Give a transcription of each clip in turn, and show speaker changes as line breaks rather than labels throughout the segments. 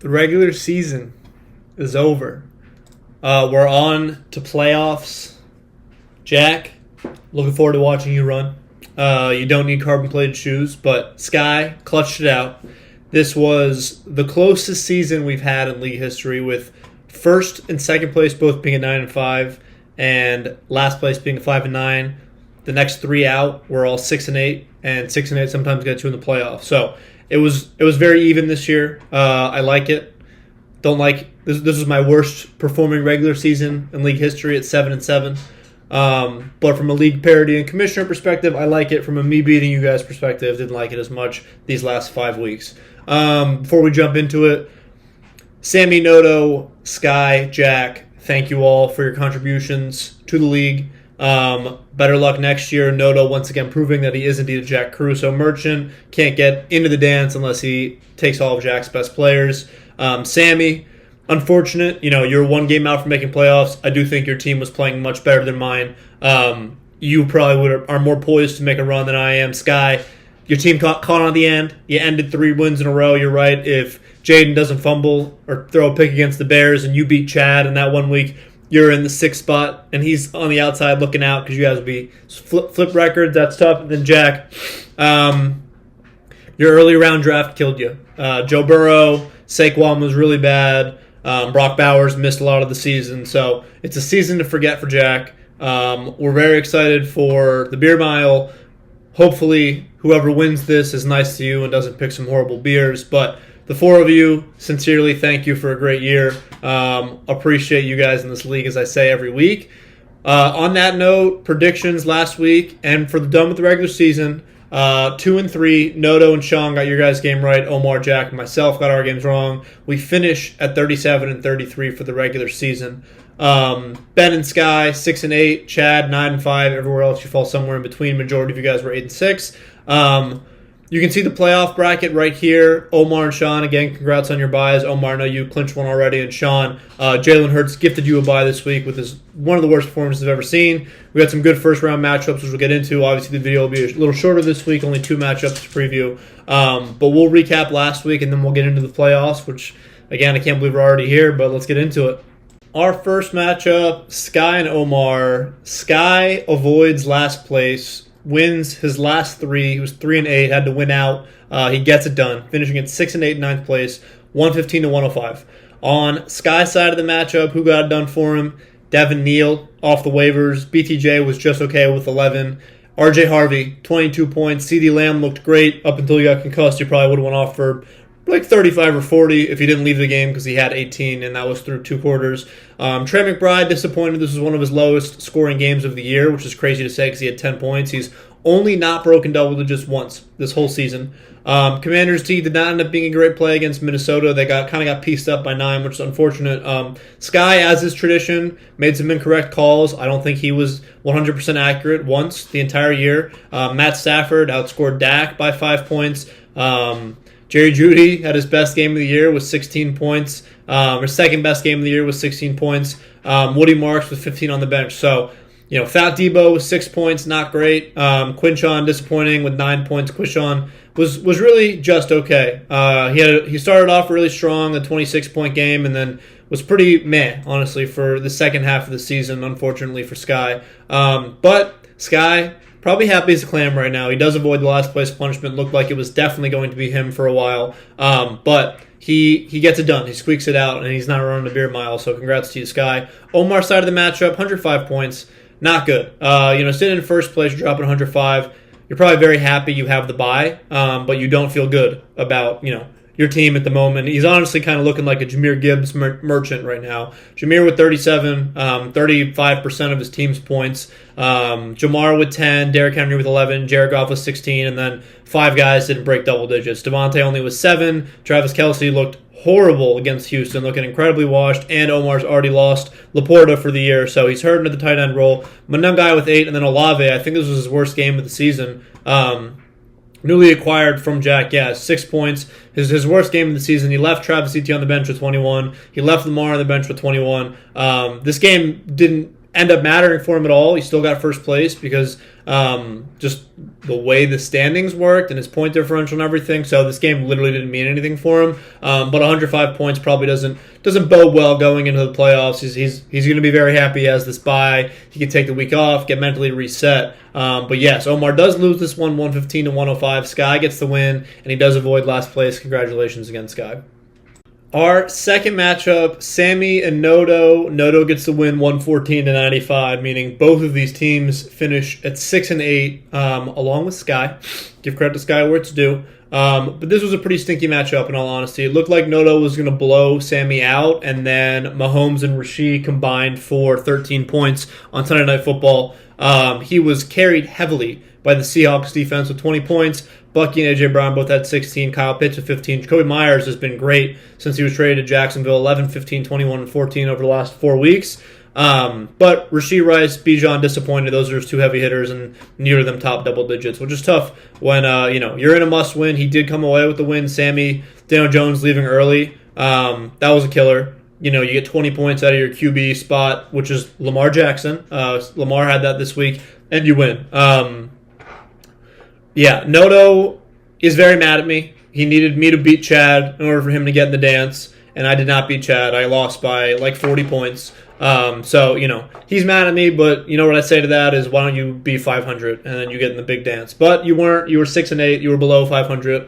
The regular season is over. We're on to playoffs. Jack, looking forward to watching you run. You don't need carbon-plated shoes, but Sky clutched it out. This was the closest season we've had in league history, with first and second place both being at 9-5, and last place being at 5-9. The next three out were all 6-8, and 6-8 sometimes get you in the playoffs. So it was very even this year. I like it. Don't like this. This was my worst performing regular season in league history at 7-7. But from a league parity and commissioner perspective, I like it. From a me beating you guys perspective, didn't like it as much these last 5 weeks. Before we jump into it, Sami, Noto, Sky, Jack, thank you all for your contributions to the league. Better luck next year. Noto once again proving that he is indeed a Jack Caruso merchant. Can't get into the dance unless he takes all of Jack's best players. Sami, unfortunate. You're one game out from making playoffs. I do think your team was playing much better than mine. You probably are more poised to make a run than I am. Sky, your team caught on at the end. You ended 3 wins in a row. You're right. If Jaden doesn't fumble or throw a pick against the Bears and you beat Chad in that 1 week, you're in the 6th spot, and he's on the outside looking out because you guys will be flip records. That's tough. And then Jack, your early round draft killed you. Joe Burrow, Saquon was really bad. Brock Bowers missed a lot of the season. So it's a season to forget for Jack. We're very excited for the beer mile. Hopefully, whoever wins this is nice to you and doesn't pick some horrible beers. But the 4 of you, sincerely, thank you for a great year. Appreciate you guys in this league, as I say every week. On that note, predictions last week, and for the done with the regular season, 2 and 3, Noto and Sean got your guys' game right. Omar, Jack, and myself got our games wrong. We finish at 37 and 33 for the regular season. Ben and Sky 6 and 8, Chad 9 and 5. Everywhere else you fall somewhere in between. Majority of you guys were 8 and 6. You can see the playoff bracket right here. Omar and Sean, again, congrats on your buys. Omar, I know you clinched one already. And Sean, Jalen Hurts gifted you a buy this week with one of the worst performances I've ever seen. We got some good first-round matchups, which we'll get into. Obviously, the video will be a little shorter this week, only 2 matchups to preview. But we'll recap last week, and then we'll get into the playoffs, which, again, I can't believe we're already here, but let's get into it. Our first matchup, Sky and Omar. Sky avoids last place, wins his last 3. He was 3 and 8, had to win out. He gets it done, finishing at 6 and 8 in 9th place, 115 to 105. On Sky's side of the matchup, who got it done for him? Devin Neal off the waivers. BTJ was just okay with 11. RJ Harvey, 22 points. CD Lamb looked great up until he got concussed. He probably would have went off for like 35 or 40 if he didn't leave the game because he had 18, and that was through 2 quarters. Trey McBride, disappointed. This was one of his lowest scoring games of the year, which is crazy to say because he had 10 points. He's only not broken double digits once this whole season. Commanders T did not end up being a great play against Minnesota. They kind of got pieced up by 9, which is unfortunate. Sky, as is tradition, made some incorrect calls. I don't think he was 100% accurate once the entire year. Matt Stafford outscored Dak by 5 points. Jerry Jeudy had his best game of the year with 16 points. His second best game of the year was 16 points. Woody Marks with 15 on the bench. So, Fat Debo with 6 points, not great. Quinshon disappointing with 9 points. Quinshon was really just okay. He started off really strong, a 26-point game, and then was pretty meh, honestly, for the second half of the season, unfortunately for Sky. But Sky, probably happy as a clam right now. He does avoid the last place punishment. Looked like it was definitely going to be him for a while. But he gets it done. He squeaks it out, and he's not running a beer mile. So congrats to you, Sky. Omar's side of the matchup, 105 points. Not good. Sitting in first place, dropping 105. You're probably very happy you have the bye, but you don't feel good about, your team at the moment. He's honestly kind of looking like a Jahmyr Gibbs merchant right now. Jahmyr with 37, 35% of his team's points. Jamar with 10, Derrick Henry with 11, Jared Goff with 16, and then 5 guys didn't break double digits. Devontae only with 7. Travis Kelce looked horrible against Houston, looking incredibly washed, and Omar's already lost Laporta for the year, so he's hurt into the tight end role. Monengai with 8, and then Olave, I think this was his worst game of the season. Newly acquired from Jack, 6 points. His worst game of the season. He left Travis Etienne on the bench with 21. He left Lamar on the bench with 21. This game didn't end up mattering for him at all. He still got first place because just the way the standings worked and his point differential and everything. So this game literally didn't mean anything for him. But 105 points probably doesn't bode well going into the playoffs. He's going to be very happy he has this bye. He can take the week off, get mentally reset. But yes, Omar does lose this one, 115 to 105. Sky gets the win, and he does avoid last place. Congratulations again, Sky. Our second matchup, Sami and Noto. Noto gets the win 114 to 95, meaning both of these teams finish at 6 and 8, along with Sky. Give credit to Sky where it's due. But this was a pretty stinky matchup, in all honesty. It looked like Noto was going to blow Sami out, and then Mahomes and Rashid combined for 13 points on Sunday Night Football. He was carried heavily by the Seahawks defense with 20 points. Bucky and A.J. Brown both had 16. Kyle Pitts with 15. Jacoby Myers has been great since he was traded to Jacksonville. 11, 15, 21, and 14 over the last 4 weeks. But Rashid Rice, Bijan disappointed. Those are his two heavy hitters, and neither of them top double digits, which is tough when you're in a must win. He did come away with the win. Sami, Daniel Jones leaving early. That was a killer. You get 20 points out of your QB spot, which is Lamar Jackson. Lamar had that this week, and you win. Noto is very mad at me. He needed me to beat Chad in order for him to get in the dance, and I did not beat Chad. I lost by like 40 points. He's mad at me, but you know what I say to that is, why don't you be 500 and then you get in the big dance? But you weren't. You were 6 and 8. You were below 500.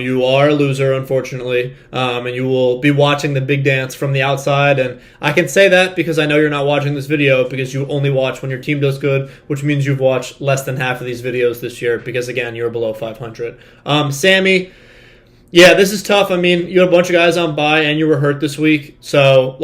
You are a loser, unfortunately, and you will be watching the big dance from the outside. And I can say that because I know you're not watching this video, because you only watch when your team does good, which means you've watched less than half of these videos this year because, again, you're below 500. Sami, yeah, this is tough. I mean, you had a bunch of guys on bye and you were hurt this week, so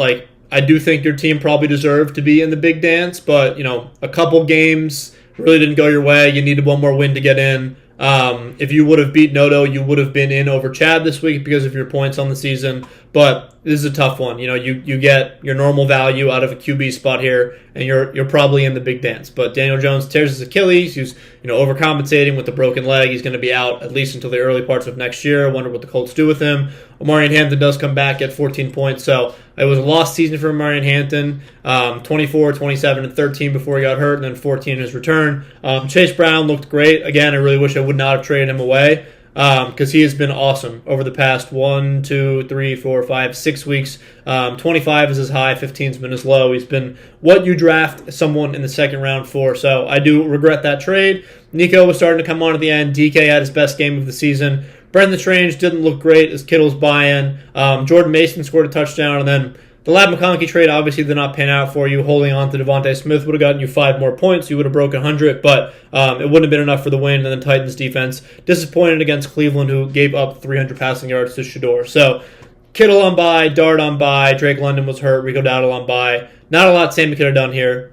I do think your team probably deserved to be in the big dance, but, a couple games really didn't go your way. You needed one more win to get in. If you would have beat Noto, you would have been in over Chad this week because of your points on the season. But this is a tough one. You get your normal value out of a QB spot here, and you're probably in the big dance. But Daniel Jones tears his Achilles. He's overcompensating with the broken leg. He's going to be out at least until the early parts of next year. I wonder what the Colts do with him. Omarion Hampton does come back at 14 points. So it was a lost season for Omarion Hampton. 24, 27, and 13 before he got hurt, and then 14 in his return. Chase Brown looked great. Again, I really wish I would not have traded him away, because he has been awesome over the past 1, 2, 3, 4, 5, 6 weeks. 25 is his high, 15's been his low. He's been what you draft someone in the second round for. So I do regret that trade. Nico was starting to come on at the end. DK had his best game of the season. Brendan Strange didn't look great as Kittle's buy-in. Jordan Mason scored a touchdown, and then the Lab McConkey trade obviously did not pan out for you. Holding on to Devontae Smith would have gotten you 5 more points. You would have broken 100, but it wouldn't have been enough for the win. And then Titans defense disappointed against Cleveland, who gave up 300 passing yards to Shador. So Kittle on bye, Dart on bye, Drake London was hurt, Rico Dowdle on bye. Not a lot Sami could have done here.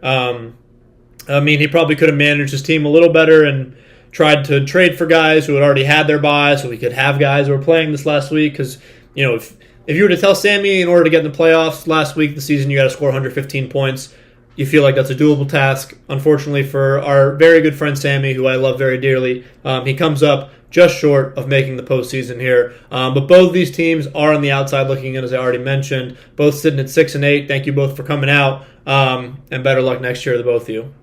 He probably could have managed his team a little better and tried to trade for guys who had already had their bye, so we could have guys who were playing this last week. Because if you were to tell Sami in order to get in the playoffs last week, the season, you got to score 115 points, you feel like that's a doable task. Unfortunately for our very good friend Sami, who I love very dearly, he comes up just short of making the postseason here. But both these teams are on the outside looking in, as I already mentioned. Both sitting at 6 and 8. Thank you both for coming out, and better luck next year to both of you.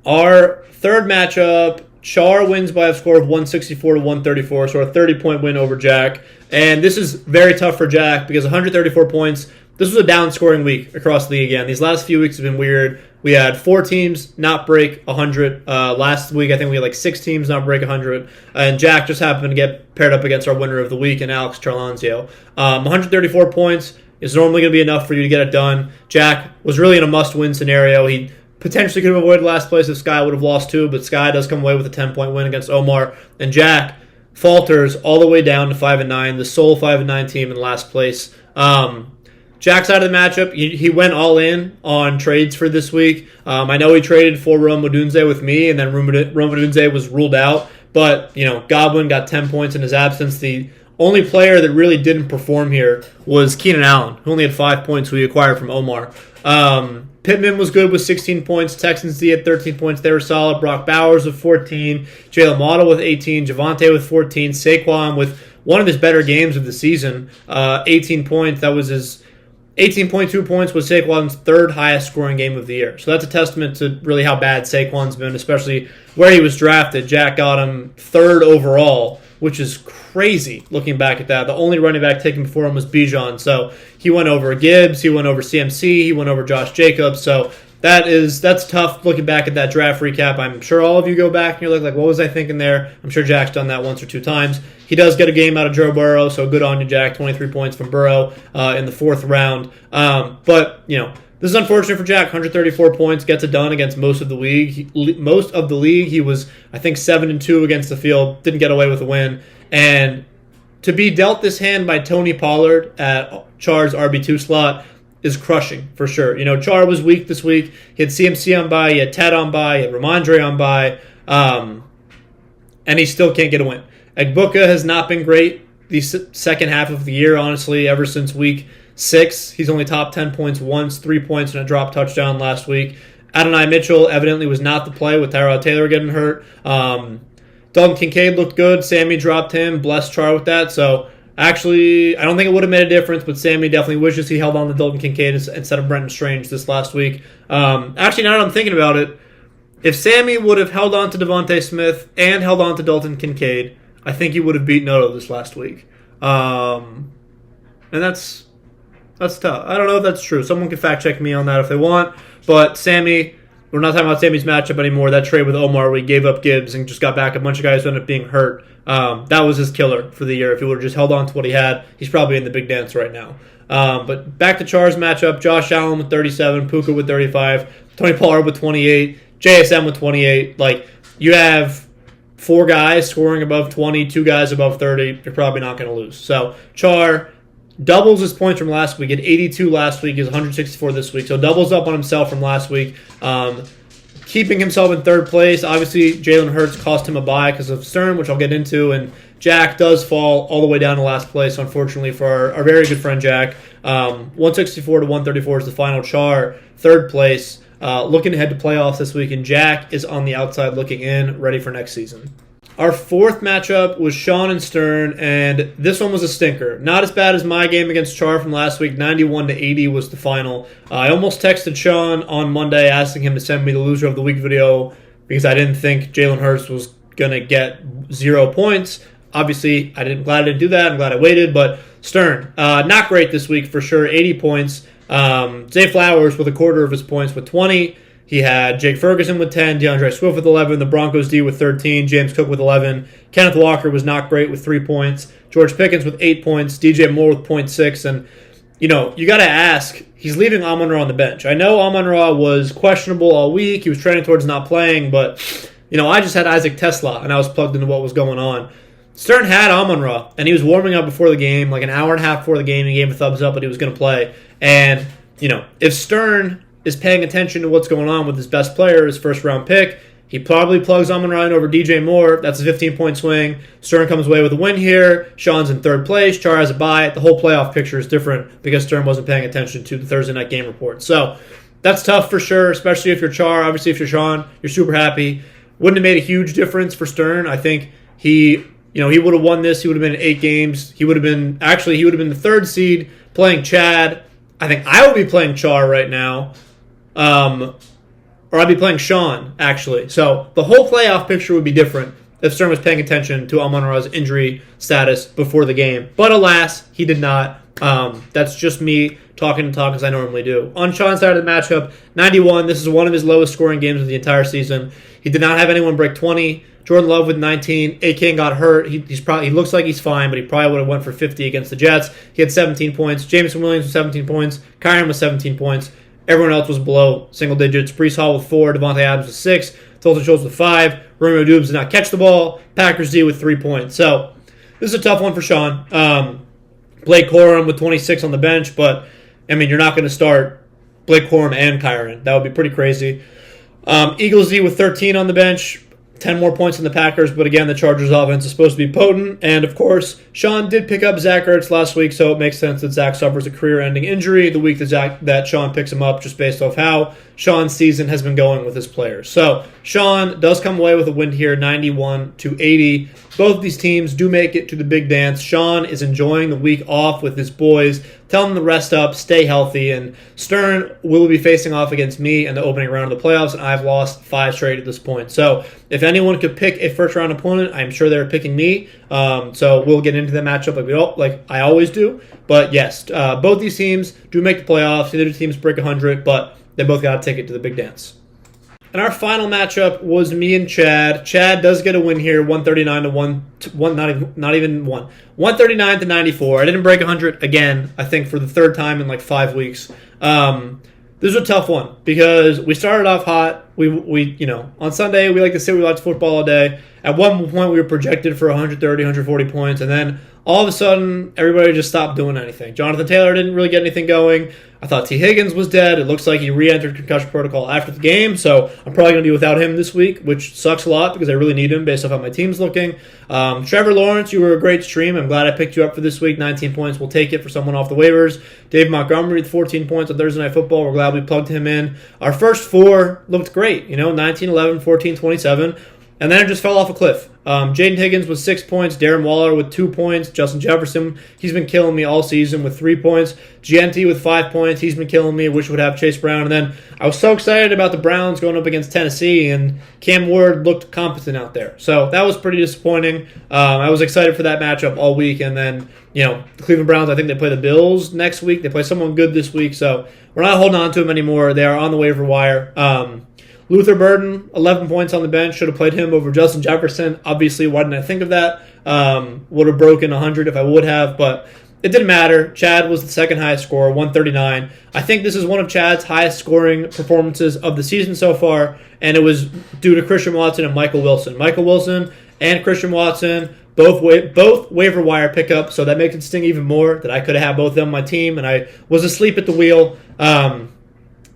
Our third matchup, Char wins by a score of 164 to 134, so a 30-point win over Jack. And this is very tough for Jack because 134 points, this was a down-scoring week across the league again. These last few weeks have been weird. We had 4 teams not break 100. Last week, I think we had 6 teams not break 100. And Jack just happened to get paired up against our winner of the week, and Alex Charlanzio. 134 points is normally going to be enough for you to get it done. Jack was really in a must-win scenario. He potentially could have avoided last place if Sky would have lost too, but Sky does come away with a 10-point win against Omar. And Jack falters all the way down to 5-9, the sole 5-9 team in last place. Jack's out of the matchup. He went all in on trades for this week. I know he traded for Rome Odunze with me, and then Rome Odunze was ruled out. But, Godwin got 10 points in his absence. The only player that really didn't perform here was Keenan Allen, who only had 5 points, who he acquired from Omar. Pittman was good with 16 points. Texans D had 13 points. They were solid. Brock Bowers with 14. Jalen Waddle with 18. Javonte with 14. Saquon with one of his better games of the season, 18 points. That was his 18.2 points was Saquon's third highest scoring game of the year. So that's a testament to really how bad Saquon's been, especially where he was drafted. Jack got him third overall, which is crazy looking back at that. The only running back taken before him was Bijan. So he went over Gibbs, he went over CMC, he went over Josh Jacobs. So that's tough looking back at that draft recap. I'm sure all of you go back and you're like, what was I thinking there? I'm sure Jack's done that once or two times. He does get a game out of Joe Burrow, so good on you, Jack. 23 points from Burrow in the fourth round. But this is unfortunate for Jack. 134 points, gets it done against most of the league. He was, I think, 7-2 against the field. Didn't get away with a win. And to be dealt this hand by Tony Pollard at Char's RB2 slot is crushing for sure. Char was weak this week. He had CMC on bye, he had Ted on bye, he had Ramondre on bye, and he still can't get a win. Egbuka has not been great the second half of the year, honestly, ever since week 6. He's only top 10 points once, 3 points and a drop touchdown last week. Adonai Mitchell evidently was not the play with Tyrod Taylor getting hurt. Dalton Kincaid looked good. Sami dropped him. Blessed Char with that. So actually, I don't think it would have made a difference, but Sami definitely wishes he held on to Dalton Kincaid instead of Brenton Strange this last week. Actually, now that I'm thinking about it, if Sami would have held on to Devontae Smith and held on to Dalton Kincaid, I think he would have beat Noto this last week. And that's tough. I don't know if that's true. Someone can fact check me on that if they want. But Sami, we're not talking about Sami's matchup anymore. That trade with Omar where he gave up Gibbs and just got back a bunch of guys who ended up being hurt. That was his killer for the year. If he would have just held on to what he had, he's probably in the big dance right now. But back to Char's matchup. Josh Allen with 37, Puka with 35, Tony Pollard with 28, JSN with 28. You have 4 guys scoring above 20, 2 guys above 30, you're probably not going to lose. So Char doubles his points from last week. At 82 last week, is 164 this week. So doubles up on himself from last week. Keeping himself in third place. Obviously, Jalen Hurts cost him a bye because of Stern, which I'll get into. And Jack does fall all the way down to last place, unfortunately, for our very good friend Jack. 164 to 134 is the final. Char, third place. Looking ahead to playoffs this week, and Jack is on the outside looking in, ready for next season. Our fourth matchup was Sean and Stern, and this one was a stinker. Not as bad as my game against Char from last week. 91 to 80 was the final. I almost texted Sean on Monday asking him to send me the loser of the week video because I didn't think Jalen Hurts was going to get 0 points. Obviously, I'm glad I didn't do that. I'm glad I waited, but Stern, not great this week for sure. 80 points. Zay Flowers with a quarter of his points with 20. He had Jake Ferguson with 10, DeAndre Swift with 11, the Broncos D with 13, James Cook with 11. Kenneth Walker was not great with 3 points. George Pickens with 8 points. DJ Moore with 0.6. And, you got to ask, he's leaving Amon-Ra on the bench. I know Amon-Ra was questionable all week. He was trending towards not playing, but, I just had Isaac Tesla, and I was plugged into what was going on. Stern had Amon-Ra, and he was warming up before the game, like an hour and a half before the game. He gave a thumbs up that he was going to play. And, if Stern is paying attention to what's going on with his best player, his first-round pick, he probably plugs Amon-Ra over DJ Moore. That's a 15-point swing. Stern comes away with a win here. Sean's in third place. Char has a bye. The whole playoff picture is different because Stern wasn't paying attention to the Thursday night game report. So that's tough for sure, especially if you're Char. Obviously, if you're Sean, you're super happy. Wouldn't have made a huge difference for Stern. I think he would have won this. He would have been in 8 games. He would have been the 3rd seed playing Chad. I think I would be playing Char right now. Or I'd be playing Sean, actually. So the whole playoff picture would be different if Stern was paying attention to Amon-Ra's injury status before the game. But alas, he did not. That's just me talking as I normally do. On Sean's side of the matchup, 91. This is one of his lowest scoring games of the entire season. He did not have anyone break 20. Jordan Love with 19. A-King got hurt. He looks like he's fine, but he probably would have went for 50 against the Jets. He had 17 points. Jameson Williams with 17 points. Kyron with 17 points. Everyone else was below single digits. Breece Hall with 4. Devontae Adams with 6. Dalton Schultz with 5. Romeo Doubs did not catch the ball. Packers D with 3 points. So this is a tough one for Sean. Blake Corum with 26 on the bench, but you're not going to start Blake Corum and Kyron. That would be pretty crazy. Eagles D with 13 on the bench. 10 more points than the Packers, but again, the Chargers offense is supposed to be potent. And of course, Sean did pick up Zach Ertz last week, so it makes sense that Zach suffers a career-ending injury the week that Sean picks him up, just based off how Sean's season has been going with his players. So Sean does come away with a win here, 91 to 80. both of these teams do make it to the big dance. Sean is enjoying the week off with his boys. Tell them to rest up, stay healthy, and Stern will be facing off against me in the opening round of the playoffs, and I've lost 5 straight at this point. So if anyone could pick a first-round opponent, I'm sure they're picking me. So we'll get into the matchup like I always do. But yes, both these teams do make the playoffs. Neither teams break 100, but they both got a ticket to the big dance. And our final matchup was me and Chad. Chad does get a win here, 139 to 139 to 94. I didn't break 100 again, I think for the third time in like 5 weeks. This was a tough one because we started off hot. We on Sunday we like to say we watch football all day. At one point we were projected for 130, 140 points, and then all of a sudden everybody just stopped doing anything. Jonathan Taylor didn't really get anything going. I thought T. Higgins was dead. It looks like he re-entered concussion protocol after the game, so I'm probably going to be without him this week, which sucks a lot because I really need him based off how my team's looking. Trevor Lawrence, you were a great stream. I'm glad I picked you up for this week. 19 points. We'll take it for someone off the waivers. Dave Montgomery with 14 points on Thursday Night Football. We're glad we plugged him in. Our first 4 looked great. 19, 11, 14, 27. And then it just fell off a cliff. Jaden Higgins with 6 points. Darren Waller with 2 points. Justin Jefferson, he's been killing me all season with 3 points. GNT with 5 points. He's been killing me. Wish would have Chase Brown. And then I was so excited about the Browns going up against Tennessee, and Cam Ward looked competent out there. So that was pretty disappointing. I was excited for that matchup all week. And then, the Cleveland Browns, I think they play the Bills next week. They play someone good this week. So we're not holding on to them anymore. They are on the waiver wire. Luther Burden, 11 points on the bench. Should have played him over Justin Jefferson. Obviously, why didn't I think of that? Would have broken 100 if I would have, but it didn't matter. Chad was the second highest scorer, 139. I think this is one of Chad's highest scoring performances of the season so far, and it was due to Christian Watson and Michael Wilson. Michael Wilson and Christian Watson, both waiver wire pickups, so that makes it sting even more that I could have had both of them on my team, and I was asleep at the wheel.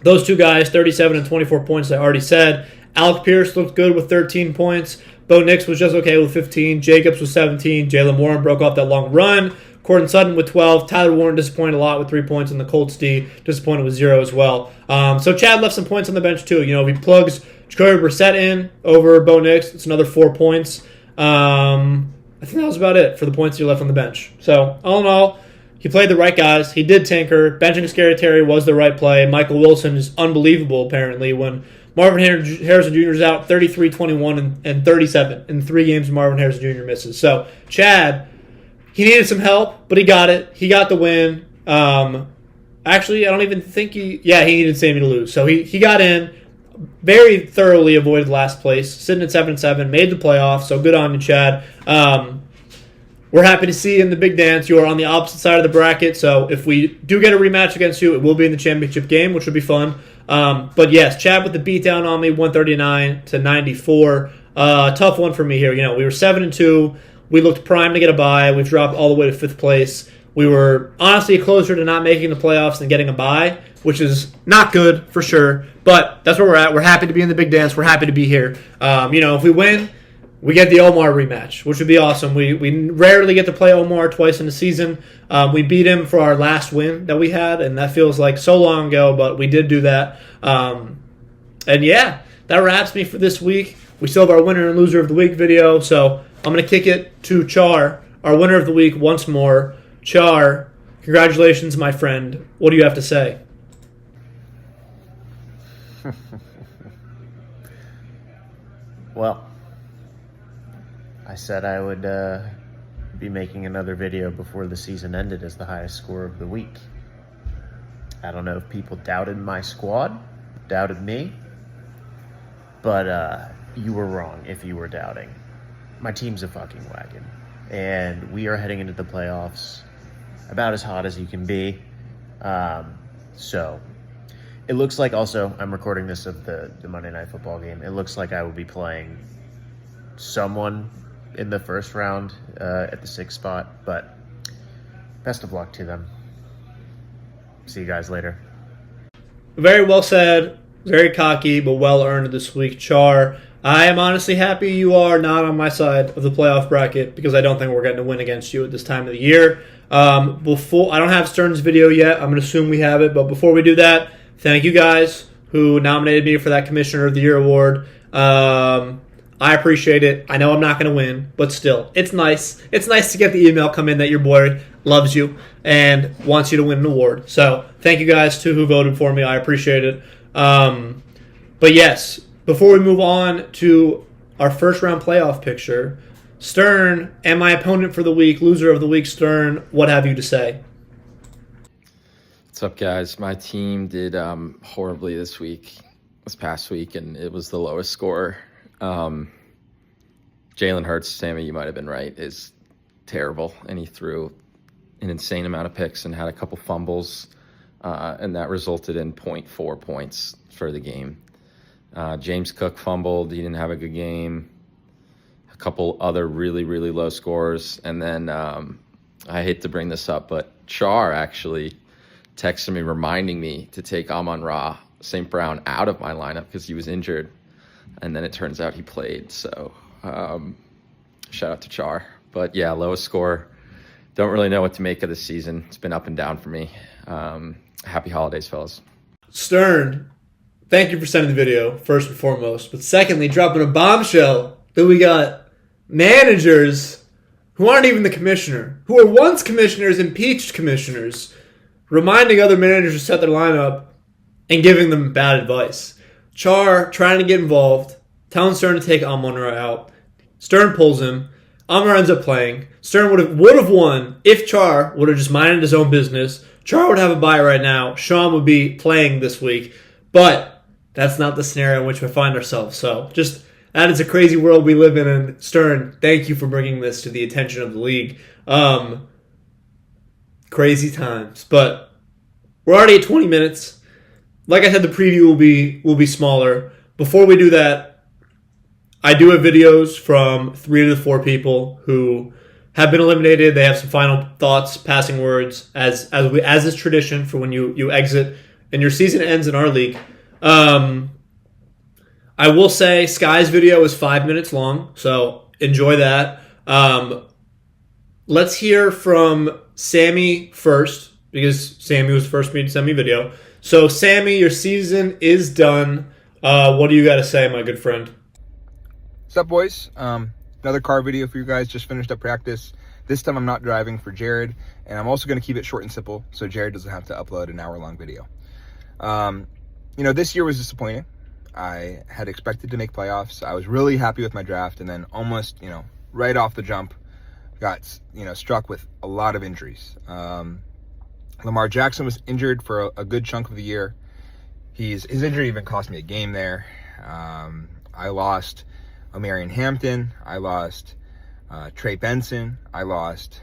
Those two guys, 37 and 24 points, I already said. Alec Pierce looked good with 13 points. Bo Nix was just okay with 15. Jacobs was 17. Jaylen Warren broke off that long run. Courtland Sutton with 12. Tyler Warren disappointed a lot with 3 points. And the Colts D disappointed with 0 as well. So Chad left some points on the bench too. If he plugs Jacoby Brissett in over Bo Nix, it's another 4 points. I think that was about it for the points he left on the bench. So all in all, he played the right guys. He did tinker. Benching Scary Terry was the right play. Michael Wilson is unbelievable, apparently, when Marvin Harrison Jr. is out 33, 21, and 37 in 3 games Marvin Harrison Jr. misses. So, Chad, he needed some help, but he got it. He got the win. Actually, I don't even think he needed Sami to lose. So, he got in, very thoroughly avoided last place, sitting at 7-7, made the playoffs. So, good on you, Chad. We're happy to see you in the big dance. You are on the opposite side of the bracket, so if we do get a rematch against you, it will be in the championship game, which will be fun. But yes, Chad with the beatdown on me, 139 to 94. Tough one for me here. We were 7-2. We looked primed to get a bye. We've dropped all the way to 5th place. We were honestly closer to not making the playoffs than getting a bye, which is not good for sure. But that's where we're at. We're happy to be in the big dance. We're happy to be here. If we win, we get the Omar rematch, which would be awesome. We rarely get to play Omar twice in a season. We beat him for our last win that we had, and that feels like so long ago, but we did do that. And yeah, that wraps me for this week. We still have our winner and loser of the week video, so I'm going to kick it to Char, our winner of the week once more. Char, congratulations, my friend. What do you have to say?
Well, I said I would be making another video before the season ended as the highest scorer of the week. I don't know if people doubted my squad, doubted me, but you were wrong if you were doubting. My team's a fucking wagon, and we are heading into the playoffs about as hot as you can be. So it looks like, also, I'm recording this of the Monday Night Football game. It looks like I will be playing someone in the first round at the 6th spot, but best of luck to them. See you guys later.
Very well said, very cocky, but well earned this week, Char. I am honestly happy you are not on my side of the playoff bracket because I don't think we're getting a win against you at this time of the year. I don't have Stern's video yet. I'm going to assume we have it, but before we do that, thank you guys who nominated me for that Commissioner of the Year award. I appreciate it. I know I'm not going to win, but still, it's nice. It's nice to get the email come in that your boy loves you and wants you to win an award. So thank you guys to who voted for me. I appreciate it. But yes, before we move on to our first round playoff picture, Stern and my opponent for the week, loser of the week, Stern, what have you to say?
What's up, guys? My team did horribly this past week, and it was the lowest score. Jalen Hurts, Sami, you might have been right, is terrible, and he threw an insane amount of picks and had a couple fumbles, and that resulted in 0.4 points for the game. James Cook fumbled. He didn't have a good game. A couple other really, really low scores. And then I hate to bring this up, but Char actually texted me reminding me to take Amon-Ra St. Brown out of my lineup because he was injured. And then it turns out he played. So shout out to Char. But yeah, lowest score. Don't really know what to make of this season. It's been up and down for me. Happy holidays, fellas.
Stern, thank you for sending the video, first and foremost. But secondly, dropping a bombshell that we got managers who aren't even the commissioner, who were once commissioners, impeached commissioners, reminding other managers to set their lineup and giving them bad advice. Char trying to get involved, telling Stern to take Amon-Ra out. Stern pulls him. Amon-Ra ends up playing. Stern would have won if Char would have just minded his own business. Char would have a bye right now. Sean would be playing this week. But that's not the scenario in which we find ourselves. So just that is a crazy world we live in. And Stern, thank you for bringing this to the attention of the league. Crazy times. But we're already at 20 minutes. Like I said, the preview will be smaller. Before we do that, I do have videos from 3 to 4 people who have been eliminated. They have some final thoughts, passing words, as is tradition for when you exit and your season ends in our league. I will say Sky's video is 5 minutes long, so enjoy that. Let's hear from Sami first, because Sami was the first me to send me a video. So, Sami, your season is done. What do you got to say, my good friend?
What's up, boys? Another car video for you guys. Just finished up practice. This time I'm not driving for Jared, and I'm also going to keep it short and simple so Jared doesn't have to upload an hour-long video. This year was disappointing. I had expected to make playoffs. I was really happy with my draft, and then almost, right off the jump, got, struck with a lot of injuries. Lamar Jackson was injured for a good chunk of the year. His injury even cost me a game there. I lost Omarion Hampton. I lost Trey Benson. I lost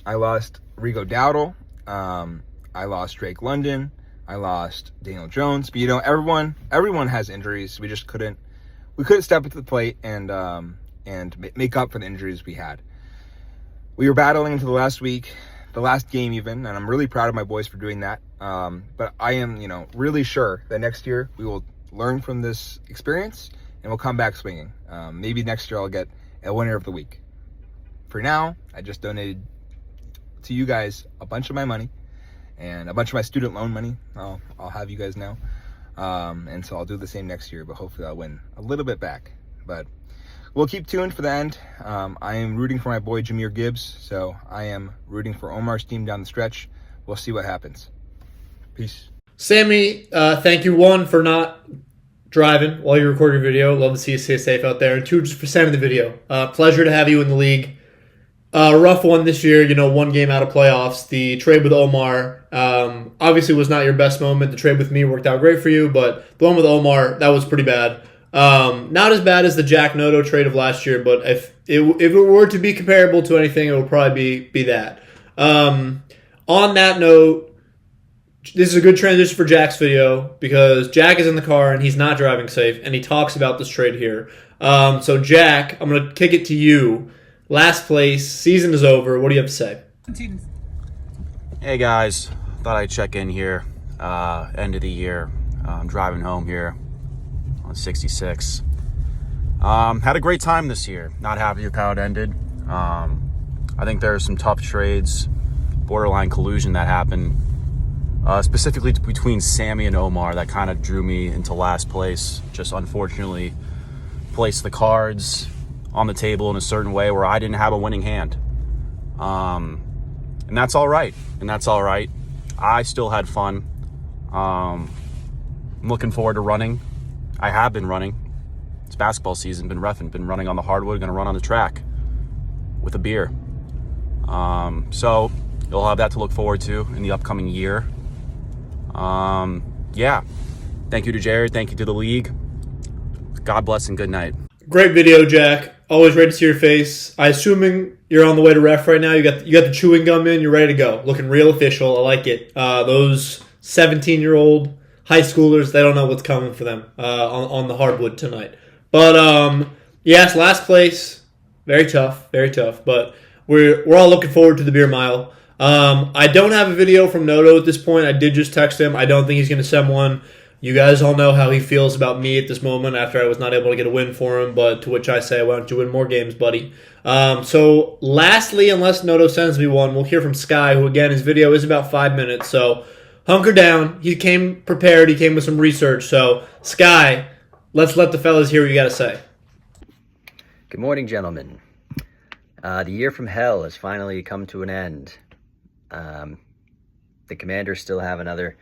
Rigo Dowdle. I lost Drake London. I lost Daniel Jones. But everyone has injuries. We just couldn't step up to the plate and make up for the injuries we had. We were battling into the last week, the last game even, and I'm really proud of my boys for doing that. But I am, really sure that next year we will learn from this experience and we'll come back swinging. Maybe next year I'll get a winner of the week. For now, I just donated to you guys a bunch of my money and a bunch of my student loan money. I'll have you guys know. And so I'll do the same next year, but hopefully I'll win a little bit back. But we'll keep tuned for the end. I am rooting for my boy Jahmyr Gibbs, so I am rooting for Omar's team down the stretch. We'll see what happens. Peace.
Sami, thank you, 1, for not driving while you record your video. Love to see you stay safe out there. And 2, just for sending the video. Pleasure to have you in the league. Rough one this year, 1 game out of playoffs. The trade with Omar obviously was not your best moment. The trade with me worked out great for you, but the one with Omar, that was pretty bad. Not as bad as the Jack Noto trade of last year, but if it were to be comparable to anything, it would probably be that. On that note, this is a good transition for Jack's video because Jack is in the car and he's not driving safe, and he talks about this trade here. So Jack, I'm going to kick it to you. Last place, season is over. What do you have to say?
Hey guys, thought I'd check in here. End of the year. I'm driving home here on 66. Had a great time this year. Not happy with how it ended. I think there are some tough trades, borderline collusion that happened, specifically between Sami and Omar that kind of drew me into last place. Just unfortunately placed the cards on the table in a certain way where I didn't have a winning hand. And that's all right. I still had fun. I'm looking forward to running. I have been running. It's basketball season, been running on the hardwood, gonna run on the track with a beer. So you'll have that to look forward to in the upcoming year. Yeah. Thank you to Jared. Thank you to the league. God bless and good night.
Great video, Jack. Always ready to see your face. I assuming you're on the way to ref right now. You got the chewing gum in. You're ready to go. Looking real official. I like it. Those 17-year-old high schoolers, they don't know what's coming for them on the hardwood tonight. But yes, last place, very tough. But we're all looking forward to the beer mile. I don't have a video from Noto at this point. I did just text him. I don't think he's going to send one. You guys all know how he feels about me at this moment after I was not able to get a win for him, but to which I say, why don't you win more games, buddy? So lastly, unless Noto sends me one, we'll hear from Sky, who again, his video is about 5 minutes, so hunker down. He came prepared. He came with some research. So Sky, let's let the fellas hear what you got to say.
Good morning, gentlemen. The year from hell has finally come to an end. The Commanders still have another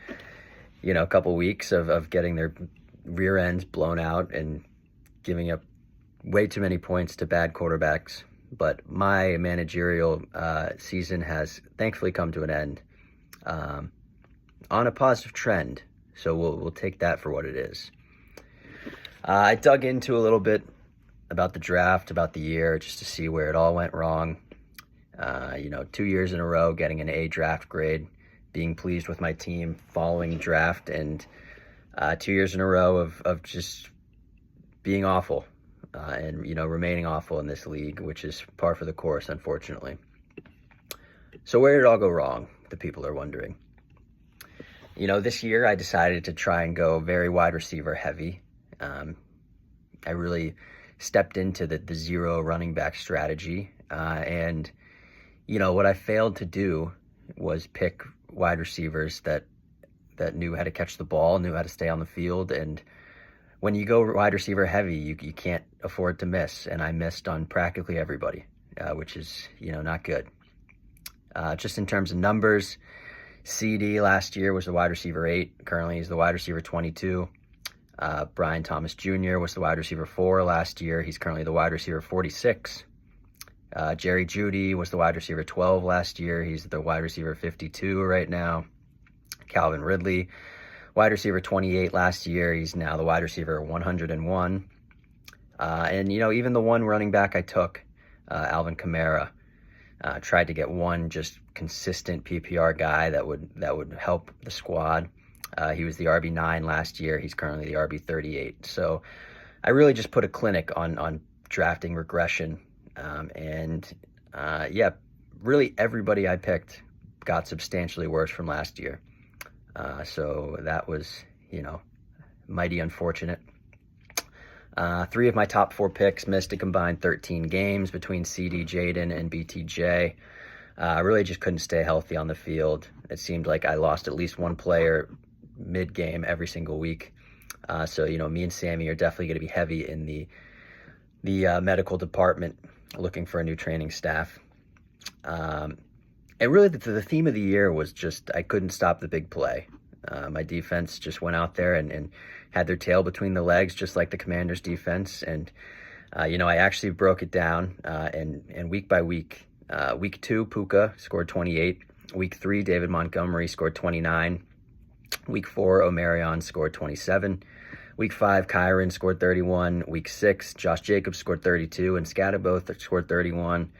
couple weeks of getting their rear ends blown out and giving up way too many points to bad quarterbacks. But my managerial season has thankfully come to an end on a positive trend. So we'll take that for what it is. I dug into a little bit about the draft, about the year, just to see where it all went wrong. 2 years in a row getting an A draft grade, being pleased with my team following draft, and 2 years in a row of just being awful and remaining awful in this league, which is par for the course, unfortunately. So where did it all go wrong? The people are wondering. This year I decided to try and go very wide receiver heavy. I really stepped into the zero running back strategy, and what I failed to do was pick wide receivers that knew how to catch the ball, knew how to stay on the field. And when you go wide receiver heavy, you can't afford to miss. And I missed on practically everybody, which is, not good. Just in terms of numbers, CD last year was the wide receiver 8. Currently he's the wide receiver 22. Brian Thomas Jr. was the wide receiver 4 last year. He's currently the wide receiver 46. Jerry Jeudy was the wide receiver 12 last year. He's the wide receiver 52 right now. Calvin Ridley, wide receiver 28 last year. He's now the wide receiver 101. And even the one running back I took, Alvin Kamara, tried to get one just consistent PPR guy that would help the squad. He was the RB9 last year. He's currently the RB38. So I really just put a clinic on drafting regression. Really everybody I picked got substantially worse from last year. So that was, mighty unfortunate. 3 of my top 4 picks missed a combined 13 games between CD, Jaden, and BTJ. I really just couldn't stay healthy on the field. It seemed like I lost at least one player mid-game every single week. So me and Sami are definitely going to be heavy in the medical department, looking for a new training staff. And really the theme of the year was just I couldn't stop the big play. My defense just went out there and had their tail between the legs, just like the Commanders' defense. And, I actually broke it down and week by week. Week 2, Puka scored 28. Week 3, David Montgomery scored 29. Week 4, Omarion scored 27. Week 5, Kyron scored 31. Week 6, Josh Jacobs scored 32, and Scata both scored 31.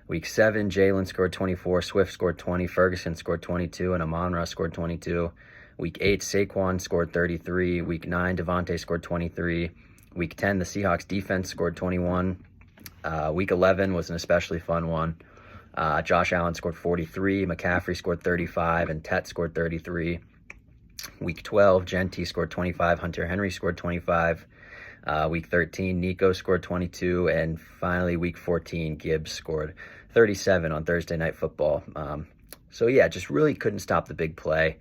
Week 7, Jalen scored 24, Swift scored 20, Ferguson scored 22, and Amon-Ra scored 22. Week 8, Saquon scored 33. Week 9, Devontae scored 23. Week 10, the Seahawks defense scored 21. Week 11 was an especially fun one. Josh Allen scored 43, McCaffrey scored 35, and Tet scored 33. Week 12, Genti scored 25, Hunter Henry scored 25. Week 13, Nico scored 22, and finally week 14, Gibbs scored 37 on Thursday Night Football. Just really couldn't stop the big play,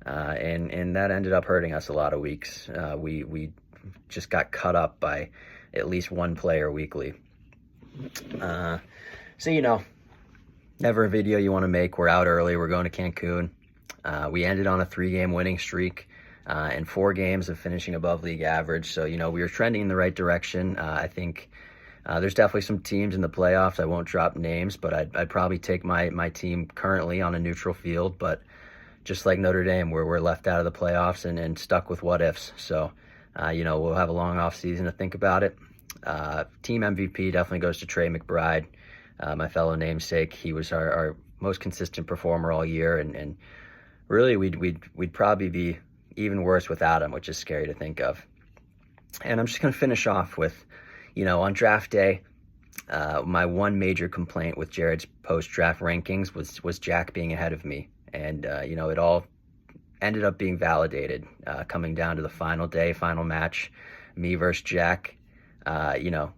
and that ended up hurting us a lot of weeks. We just got cut up by at least one player weekly. So, never a video you want to make. We're out early. We're going to Cancun. We ended on a 3-game winning streak and 4 games of finishing above league average. So, we were trending in the right direction. I think there's definitely some teams in the playoffs. I won't drop names, but I'd probably take my team currently on a neutral field. But just like Notre Dame, we're left out of the playoffs and stuck with what ifs. So, we'll have a long off season to think about it. Team MVP definitely goes to Trey McBride, my fellow namesake. He was our most consistent performer all year, and really we'd probably be even worse without him, which is scary to think of. And I'm just going to finish off with, on draft day, my one major complaint with Jared's post-draft rankings was Jack being ahead of me. And, it all ended up being validated coming down to the final day, final match, me versus Jack. I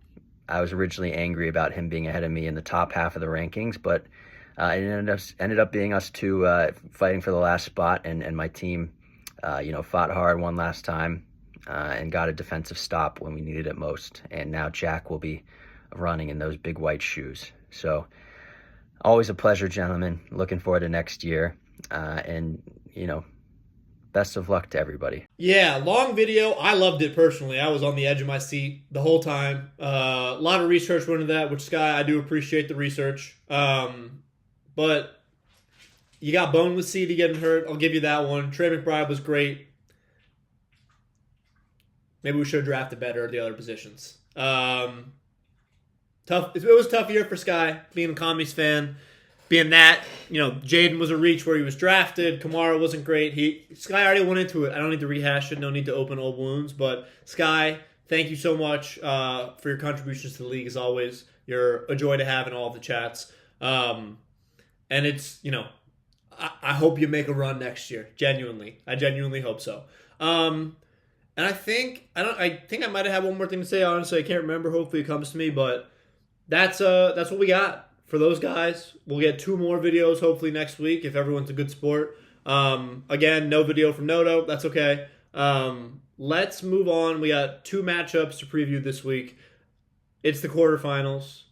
was originally angry about him being ahead of me in the top half of the rankings, but it ended up being us two fighting for the last spot, and my team, fought hard one last time and got a defensive stop when we needed it most. And now Jack will be running in those big white shoes. So always a pleasure, gentlemen. Looking forward to next year. And best of luck to everybody.
Yeah, long video. I loved it personally. I was on the edge of my seat the whole time. A lot of research went into that, which, Sky, I do appreciate the research. But you got boned with CD getting hurt. I'll give you that one. Trey McBride was great. Maybe we should have drafted better at the other positions. Tough. It was a tough year for Sky, being a Commies fan. Being that, Jaden was a reach where he was drafted. Kamara wasn't great. Sky already went into it. I don't need to rehash it. No need to open old wounds. But Sky, thank you so much for your contributions to the league as always. You're a joy to have in all of the chats. And it's, I hope you make a run next year. Genuinely. I genuinely hope so. And I think I might have had one more thing to say. Honestly, I can't remember. Hopefully it comes to me. But that's what we got for those guys. We'll get 2 more videos hopefully next week if everyone's a good sport. Again, no video from Noto. That's okay. Let's move on. We got 2 matchups to preview this week. It's the quarterfinals.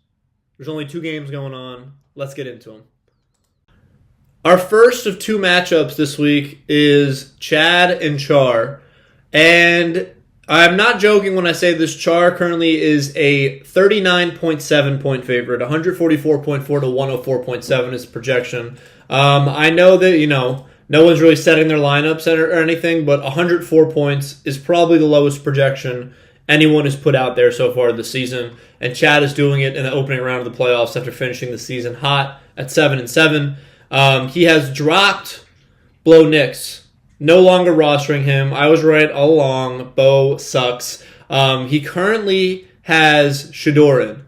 There's only 2 games going on. Let's get into them. Our first of 2 matchups this week is Chad and Char. And I'm not joking when I say this. Char currently is a 39.7 point favorite. 144.4 to 104.7 is the projection. I know that, no one's really setting their lineups or anything, but 104 points is probably the lowest projection anyone has put out there so far this season. And Chad is doing it in the opening round of the playoffs after finishing the season hot at 7-7. He has dropped Blow Nix. No longer rostering him. I was right all along. Bo sucks. He currently has Shadoran,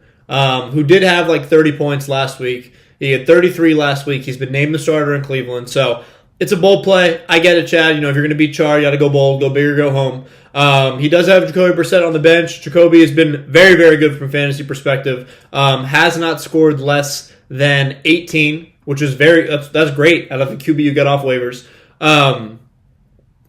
who did have 30 points last week. He had 33 last week. He's been named the starter in Cleveland. So it's a bold play. I get it, Chad. If you're going to beat Char, you got to go bold, go big or go home. He does have Jacoby Brissett on the bench. Jacoby has been very, very good from a fantasy perspective. Has not scored less than 18, which is that's great out of the QB you got off waivers.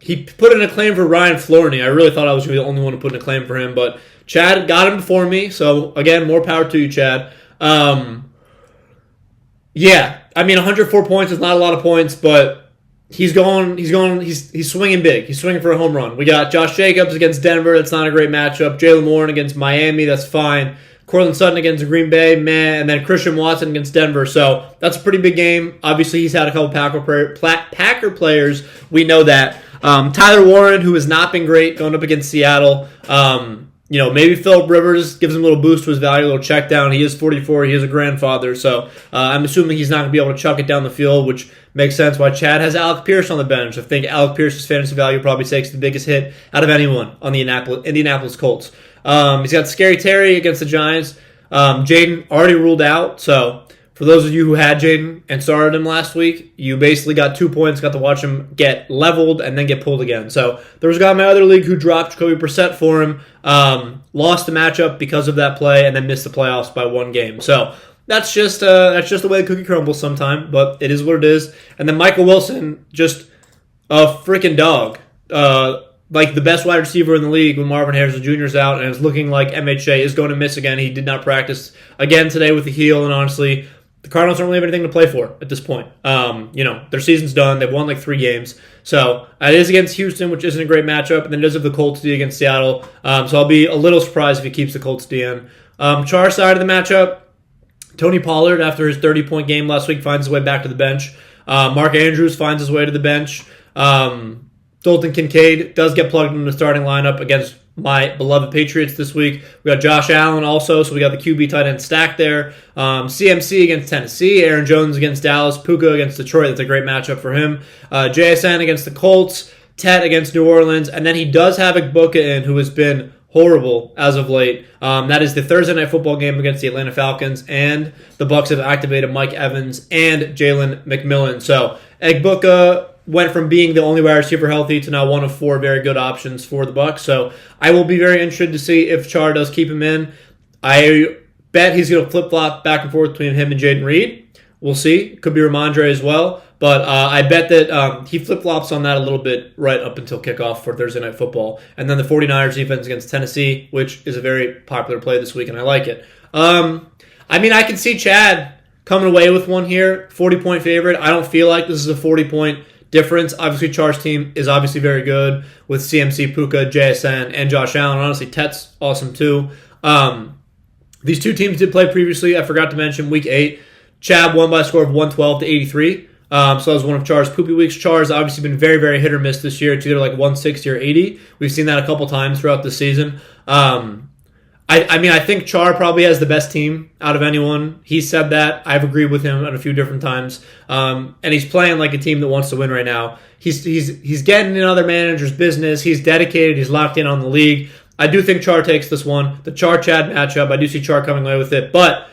He put in a claim for Ryan Flourney. I really thought I was the only one to put in a claim for him, but Chad got him before me. So again, more power to you, Chad. 104 points is not a lot of points, but he's swinging big. He's swinging for a home run. We got Josh Jacobs against Denver. That's not a great matchup. Jalen Warren against Miami. That's fine. Cortland Sutton against Green Bay, meh, and then Christian Watson against Denver. So that's a pretty big game. Obviously, he's had a couple Packer players. We know that. Tyler Warren, who has not been great going up against Seattle. Maybe Phillip Rivers gives him a little boost to his value, a little check down. He is 44. He is a grandfather. So I'm assuming he's not going to be able to chuck it down the field, which makes sense why Chad has Alec Pierce on the bench. I think Alec Pierce's fantasy value probably takes the biggest hit out of anyone on the Indianapolis Colts. He's got Scary Terry against the Giants. Jaden already ruled out. So for those of you who had Jaden and started him last week, you basically got 2 points, got to watch him get leveled and then get pulled again. So there was a guy in my other league who dropped Jacoby Brissett for him, lost the matchup because of that play, and then missed the playoffs by 1 game. So that's just the way the cookie crumbles sometime, but it is what it is. And then Michael Wilson, just a freaking dog. like the best wide receiver in the league when Marvin Harrison Jr. is out, and it's looking like MHA is going to miss again. He did not practice again today with the heel, and honestly, the Cardinals don't really have anything to play for at this point. Their season's done. They've won like 3 games. So it is against Houston, which isn't a great matchup, and then it does have the Colts D against Seattle. So I'll be a little surprised if he keeps the Colts D in. Char side of the matchup, Tony Pollard, after his 30-point game last week, finds his way back to the bench. Mark Andrews finds his way to the bench. Dalton Kincaid does get plugged into the starting lineup against my beloved Patriots this week. We got Josh Allen also, so we got the QB tight end stack there. CMC against Tennessee, Aaron Jones against Dallas, Puka against Detroit. That's a great matchup for him. JSN against the Colts, Tet against New Orleans, and then he does have Igbuka in, who has been horrible as of late. That is the Thursday Night Football game against the Atlanta Falcons, and the Bucs have activated Mike Evans and Jalen McMillan. So Igbuka went from being the only wide receiver healthy to now one of 4 very good options for the Bucs. So I will be very interested to see if Char does keep him in. I bet he's going to flip-flop back and forth between him and Jaden Reed. We'll see. Could be Ramondre as well. But I bet that he flip-flops on that a little bit right up until kickoff for Thursday Night Football. And then the 49ers defense against Tennessee, which is a very popular play this week, and I like it. I can see Chad coming away with one here, 40-point favorite. I don't feel like this is a 40-point difference. Obviously, Char's team is obviously very good with CMC, Puka, JSN, and Josh Allen. Honestly, Tet's awesome too. These 2 teams did play previously. I forgot to mention Week 8. Chad won by a score of 112-83. So that was one of Char's poopy weeks. Char's obviously been very, very hit or miss this year. It's either like 160 or 80. We've seen that a couple times throughout the season. I think Char probably has the best team out of anyone. He said that. I've agreed with him on a few different times. And he's playing like a team that wants to win right now. He's getting in other managers' business. He's dedicated. He's locked in on the league. I do think Char takes this one. The Char-Chad matchup, I do see Char coming away with it. But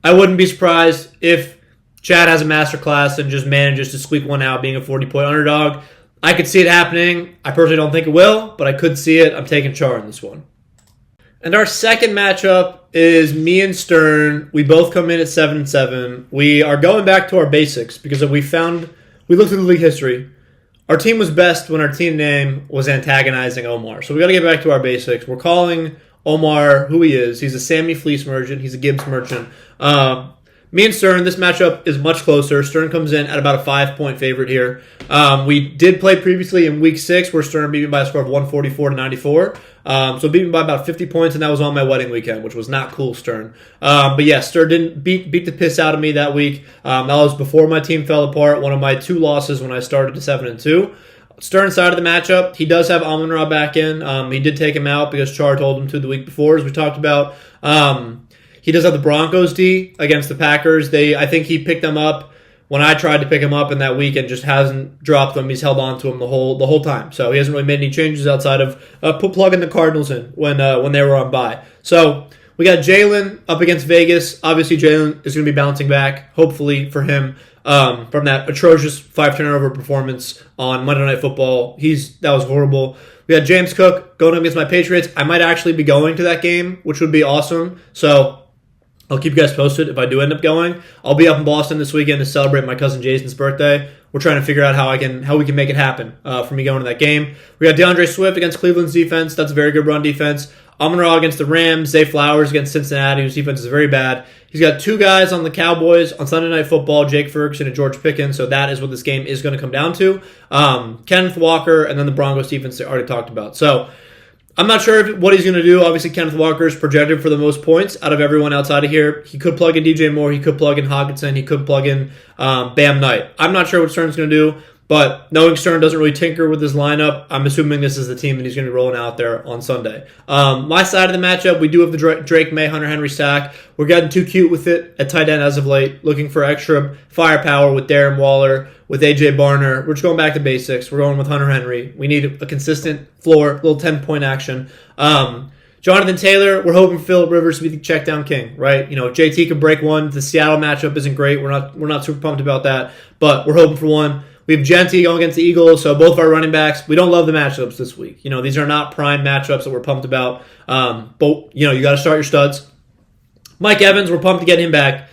I wouldn't be surprised if Chad has a masterclass and just manages to squeak one out being a 40-point underdog. I could see it happening. I personally don't think it will, but I could see it. I'm taking Char in this one. And our second matchup is me and Stern. We both come in at 7-7. We are going back to our basics because we looked through the league history. Our team was best when our team name was antagonizing Omar. So we got to get back to our basics. We're calling Omar who he is. He's a Sami fleece merchant. He's a Gibbs merchant. Me and Stern, this matchup is much closer. Stern comes in at about a 5-point favorite here. We did play previously in Week 6 where Stern beat me by a score of 144-94. So beat me by about 50 points, and that was on my wedding weekend, which was not cool, Stern. But yeah, Stern didn't beat the piss out of me that week. That was before my team fell apart, one of my 2 losses when I started to 7-2. Stern side of the matchup, he does have Amon-Ra back in. He did take him out because Char told him to the week before, as we talked about. He does have the Broncos D against the Packers. I think he picked them up when I tried to pick him up in that week and just hasn't dropped them. He's held on to him the whole time. So he hasn't really made any changes outside of plugging the Cardinals in when they were on bye. So we got Jalen up against Vegas. Obviously, Jalen is going to be bouncing back, hopefully for him, from that atrocious 5-turnover performance on Monday Night Football. That was horrible. We got James Cook going up against my Patriots. I might actually be going to that game, which would be awesome. So I'll keep you guys posted if I do end up going. I'll be up in Boston this weekend to celebrate my cousin Jason's birthday. We're trying to figure out how we can make it happen for me going to that game. We got DeAndre Swift against Cleveland's defense. That's a very good run defense. Amon-Ra against the Rams. Zay Flowers against Cincinnati, whose defense is very bad. He's got 2 guys on the Cowboys on Sunday Night Football, Jake Ferguson and George Pickens. So that is what this game is going to come down to. Kenneth Walker and then the Broncos defense they already talked about. So I'm not sure what he's going to do. Obviously, Kenneth Walker is projected for the most points out of everyone outside of here. He could plug in DJ Moore. He could plug in Hockenson. He could plug in Bam Knight. I'm not sure what Stern's going to do, but knowing Stern doesn't really tinker with his lineup, I'm assuming this is the team that he's going to be rolling out there on Sunday. My side of the matchup, we do have the Drake May, Hunter Henry stack. We're getting too cute with it at tight end as of late, looking for extra firepower with Darren Waller, with A.J. Barner. We're just going back to basics. We're going with Hunter Henry. We need a consistent floor, little 10-point action. Jonathan Taylor, we're hoping Phillip Rivers to be the check down king, right? If JT can break one, the Seattle matchup isn't great. We're not super pumped about that, but we're hoping for one. We have Genty going against the Eagles, so both of our running backs, we don't love the matchups this week. These are not prime matchups that we're pumped about. But you got to start your studs. Mike Evans, we're pumped to get him back.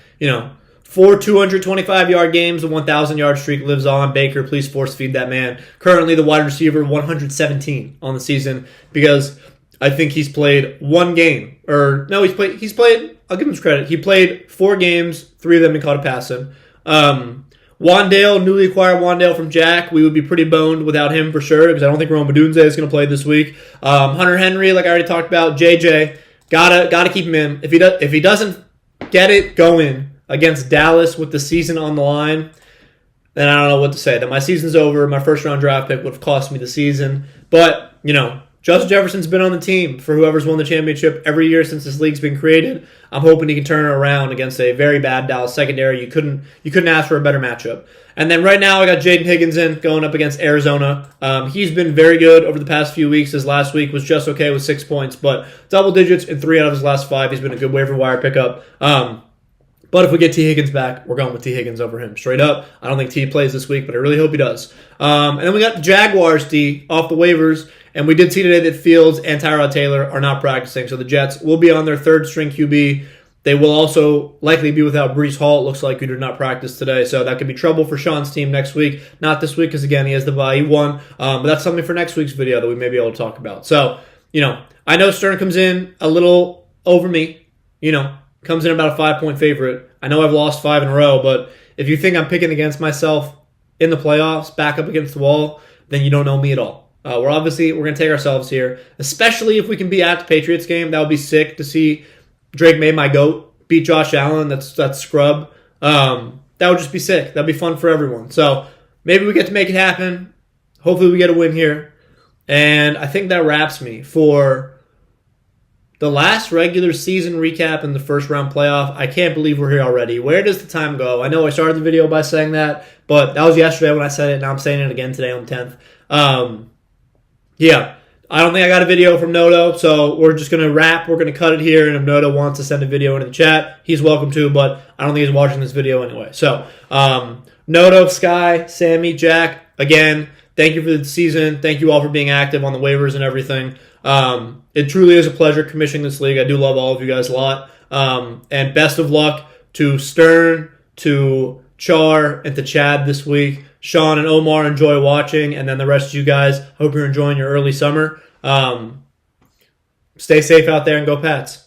4 225-yard games. The 1,000-yard streak lives on. Baker, please force feed that man. Currently the wide receiver 117 on the season because I think he's played one game. He's played, I'll give him his credit. He played 4 games, 3 of them he caught a pass in. Wandale, newly acquired Wandale from Jack. We would be pretty boned without him for sure because I don't think Rome Odunze is going to play this week. Hunter Henry, like I already talked about. JJ, gotta keep him in. If he doesn't get it going against Dallas with the season on the line, then I don't know what to say. That my season's over. My first round draft pick would have cost me the season. But, Justin Jefferson's been on the team for whoever's won the championship every year since this league's been created. I'm hoping he can turn it around against a very bad Dallas secondary. You couldn't ask for a better matchup. And then right now I got Jaden Higgins in going up against Arizona. He's been very good over the past few weeks. His last week was just okay with 6 points, but double digits in 3 out of his last 5. He's been a good waiver wire pickup. But if we get T. Higgins back, we're going with T. Higgins over him. Straight up. I don't think T plays this week, but I really hope he does. And then we got the Jaguars, D, off the waivers. And we did see today that Fields and Tyrod Taylor are not practicing. So the Jets will be on their 3rd string QB. They will also likely be without Breece Hall. It looks like he did not practice today. So that could be trouble for Sean's team next week. Not this week because, again, he has the bye. He won. But that's something for next week's video that we may be able to talk about. So, I know Stern comes in a little over me. Comes in about a 5-point favorite. I know I've lost 5 in a row, but if you think I'm picking against myself in the playoffs, back up against the wall, then you don't know me at all. We're going to take ourselves here, especially if we can be at the Patriots game. That would be sick to see Drake May, my GOAT, beat Josh Allen. That's scrub. That would just be sick. That'd be fun for everyone. So maybe we get to make it happen. Hopefully we get a win here. And I think that wraps me for the last regular season recap in the first round playoff. I can't believe we're here already. Where does the time go? I know I started the video by saying that, but that was yesterday when I said it. Now I'm saying it again today on the 10th. Yeah, I don't think I got a video from Noto, so we're just going to wrap. We're going to cut it here, and if Noto wants to send a video into the chat, he's welcome to, but I don't think he's watching this video anyway. So, Noto, Sky, Sami, Jack, again, thank you for the season. Thank you all for being active on the waivers and everything. It truly is a pleasure commissioning this league. I do love all of you guys a lot. And best of luck to Stern, to Char, and to Chad this week. Sean and Omar, enjoy watching. And then the rest of you guys, hope you're enjoying your early summer. Stay safe out there and go Pats.